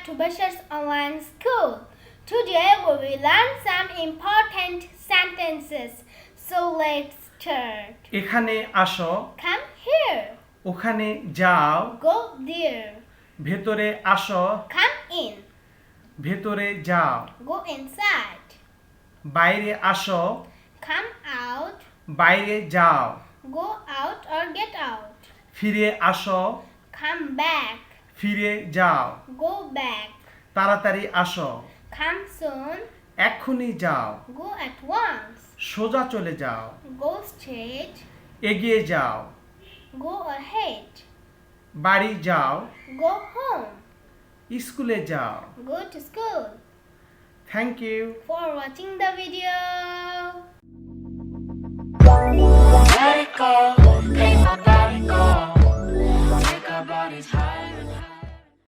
back to Bashar's online school. Today we will learn some important sentences. So let's start. এখানে আসো, Come here. ওখানে যাও, Go there. ভেতরে আসো, Come in. ভেতরে যাও, Go inside. বাইরে আসো, Come out. বাইরে যাও, Go out or get out. ফিরে আসো, Come back. ফিরে যাও, Go back. তাড়াতাড়ি আসো, Come soon. এক্ষুনি যাও, Go at once. সোজা চলে যাও, Go straight. এগিয়ে যাও, Go ahead. বাড়ি যাও, Go home. স্কুলে যাও। Go to school. Thank you. For watching the video. Let it go, make my body go. Take our bodies higher and higher.